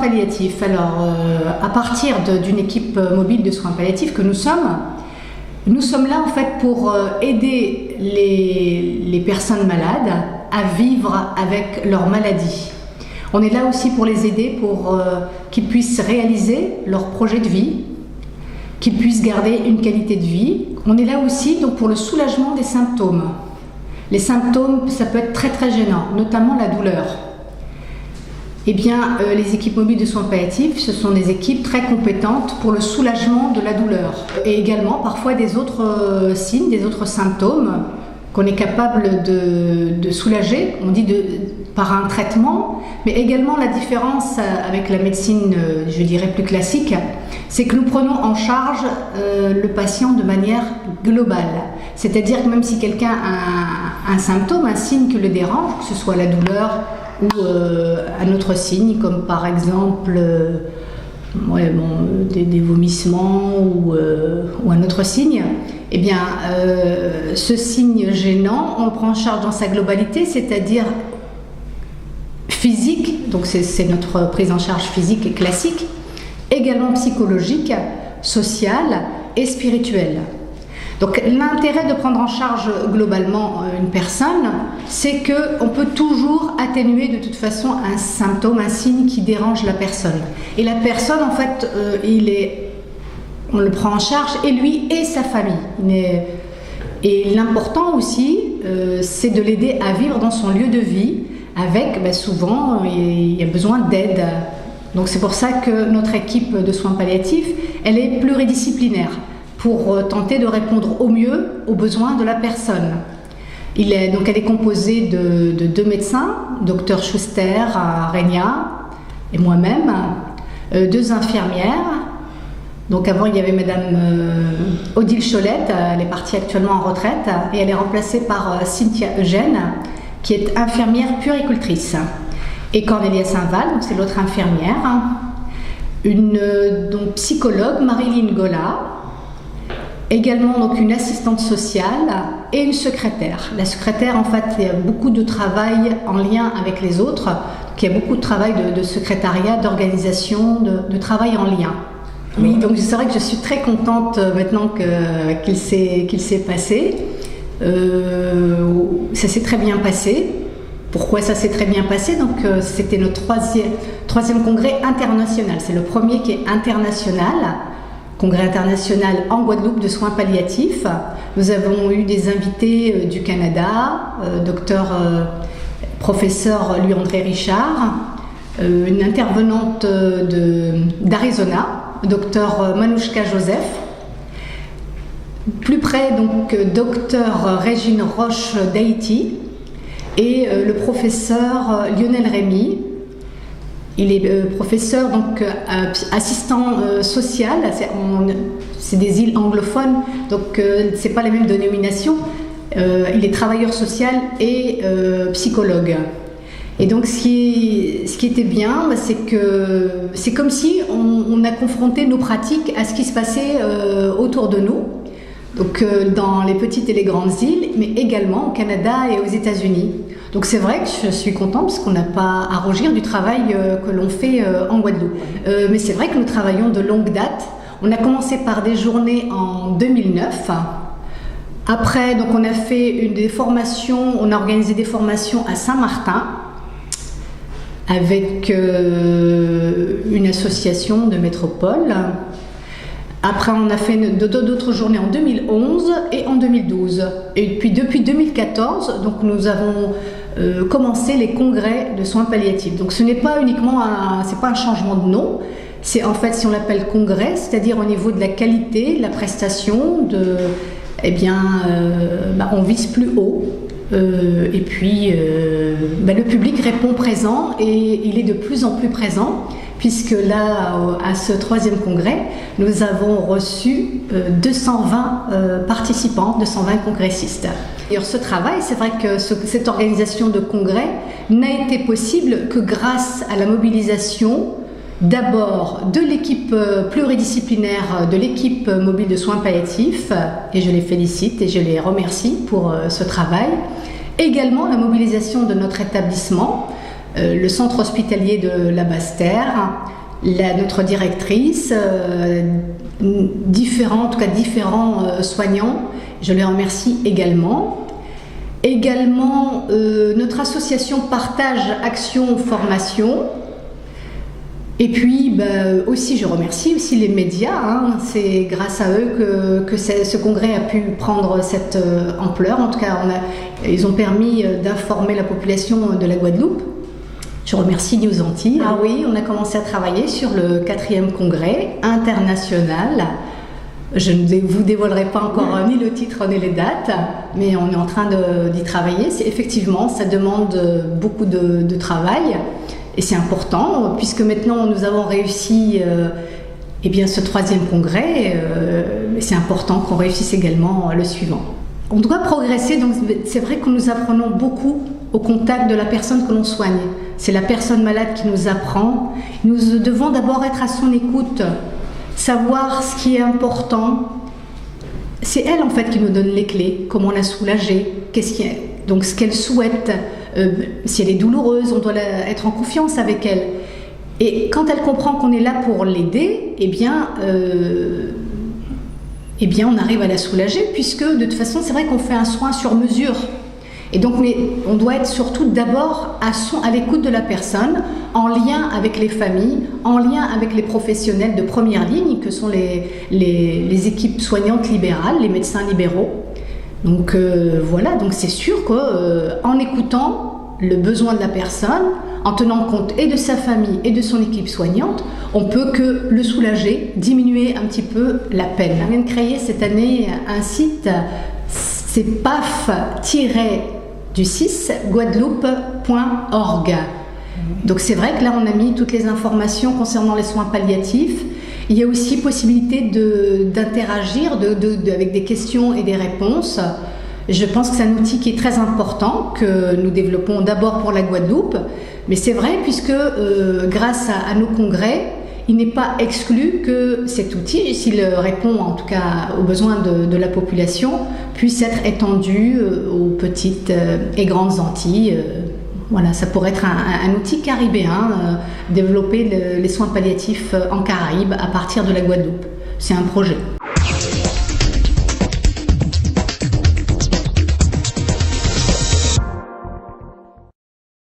palliatifs. Alors, à partir d'une équipe mobile de soins palliatifs que nous sommes là en fait pour aider les personnes malades à vivre avec leur maladie. On est là aussi pour les aider pour qu'ils puissent réaliser leur projet de vie, qu'ils puissent garder une qualité de vie. On est là aussi donc pour le soulagement des symptômes. Les symptômes, ça peut être très très gênant, notamment la douleur. Eh bien, les équipes mobiles de soins palliatifs, ce sont des équipes très compétentes pour le soulagement de la douleur. Et également, parfois, des autres signes, des autres symptômes qu'on est capable de soulager. On dit par un traitement, mais également la différence avec la médecine, je dirais, plus classique, c'est que nous prenons en charge le patient de manière globale. C'est-à-dire que même si quelqu'un a un symptôme, un signe qui le dérange, que ce soit la douleur, ou un autre signe comme par exemple des vomissements ou un autre signe, eh bien ce signe gênant, on le prend en charge dans sa globalité, c'est-à-dire physique, donc c'est notre prise en charge physique et classique, également psychologique, sociale et spirituelle. Donc l'intérêt de prendre en charge globalement une personne, c'est qu'on peut toujours atténuer de toute façon un symptôme, un signe qui dérange la personne. Et la personne, en fait, on le prend en charge, et lui et sa famille. Et l'important aussi, c'est de l'aider à vivre dans son lieu de vie, avec souvent, il y a besoin d'aide. Donc c'est pour ça que notre équipe de soins palliatifs, elle est pluridisciplinaire, pour tenter de répondre au mieux aux besoins de la personne. Elle est composée de 2 médecins, Dr Schuster à Régna et moi-même, 2 infirmières. Donc avant il y avait Madame Odile Cholette, elle est partie actuellement en retraite et elle est remplacée par Cynthia Eugène, qui est infirmière puéricultrice. Et Cornelia Saint-Val, donc c'est l'autre infirmière, une psychologue, Marilyn Gola, également donc une assistante sociale et une secrétaire. La secrétaire, en fait, il y a beaucoup de travail en lien avec les autres, donc il y a beaucoup de travail de secrétariat, d'organisation, de travail en lien. Oui, donc c'est vrai que je suis très contente maintenant qu'il s'est passé. Ça s'est très bien passé. Pourquoi ça s'est très bien passé? Donc c'était notre troisième congrès international. C'est le premier qui est international. Congrès international en Guadeloupe de soins palliatifs. Nous avons eu des invités du Canada, professeur Louis-André Richard, une intervenante d'Arizona, docteur Manouchka Joseph, plus près donc docteur Régine Roche d'Haïti et le professeur Lionel Rémy. Il est professeur, donc assistant social, c'est des îles anglophones, donc c'est pas la même dénomination. Il est travailleur social et psychologue. Et donc ce qui était bien, c'est que c'est comme si on a confronté nos pratiques à ce qui se passait autour de nous, donc dans les petites et les grandes îles, mais également au Canada et aux États-Unis. Donc c'est vrai que je suis contente parce qu'on n'a pas à rougir du travail que l'on fait en Guadeloupe. Mais c'est vrai que nous travaillons de longue date. On a commencé par des journées en 2009. Après, donc on a fait des formations, on a organisé des formations à Saint-Martin avec une association de métropole. Après, on a fait d'autres journées en 2011 et en 2012. Et puis depuis 2014, donc nous avons commencé les congrès de soins palliatifs. Donc ce n'est pas uniquement c'est pas un changement de nom. C'est en fait, si on l'appelle congrès, c'est-à-dire au niveau de la qualité, de la prestation, on vise plus haut. Et puis le public répond présent et il est de plus en plus présent, puisque là, à ce 3e congrès, nous avons reçu 220 participants, 220 congressistes. Et ce travail, c'est vrai que cette organisation de congrès n'a été possible que grâce à la mobilisation d'abord de l'équipe pluridisciplinaire, de l'équipe mobile de soins palliatifs, et je les félicite et je les remercie pour ce travail. Également la mobilisation de notre établissement, le centre hospitalier de la Basse-Terre, notre directrice, différents soignants, je les remercie également. Également, notre association Partage Action Formation. Et puis aussi, je remercie aussi les médias. C'est grâce à eux que ce congrès a pu prendre cette ampleur. En tout cas, ils ont permis d'informer la population de la Guadeloupe. Je remercie News Antilles. Ah oui, on a commencé à travailler sur le 4e congrès international. Je ne vous dévoilerai pas encore ni le titre ni les dates, mais on est en train d'y travailler. Effectivement, ça demande beaucoup de travail et c'est important puisque maintenant nous avons réussi ce 3e congrès. C'est important qu'on réussisse également le suivant. On doit progresser, donc c'est vrai que nous apprenons beaucoup au contact de la personne que l'on soigne. C'est la personne malade qui nous apprend. Nous devons d'abord être à son écoute, savoir ce qui est important. C'est elle en fait qui nous donne les clés, comment la soulager, donc ce qu'elle souhaite. Si elle est douloureuse, on doit être en confiance avec elle. Et quand elle comprend qu'on est là pour l'aider, on arrive à la soulager, puisque de toute façon, c'est vrai qu'on fait un soin sur mesure. Et donc, on doit être surtout d'abord à l'écoute de la personne, en lien avec les familles, en lien avec les professionnels de première ligne, que sont les équipes soignantes libérales, les médecins libéraux. Donc donc c'est sûr qu'en écoutant le besoin de la personne, en tenant compte et de sa famille et de son équipe soignante, on peut que le soulager, diminuer un petit peu la peine. On vient de créer cette année un site, c'est paf-guadeloupe.org. Donc c'est vrai que là on a mis toutes les informations concernant les soins palliatifs. Il y a aussi possibilité d'interagir avec des questions et des réponses. Je pense que c'est un outil qui est très important, que nous développons d'abord pour la Guadeloupe. Mais c'est vrai puisque grâce à nos congrès, il n'est pas exclu que cet outil, s'il répond en tout cas aux besoins de la population, puisse être étendu aux petites et grandes Antilles. Voilà, ça pourrait être un outil caribéen, développer les soins palliatifs en Caraïbes à partir de la Guadeloupe. C'est un projet.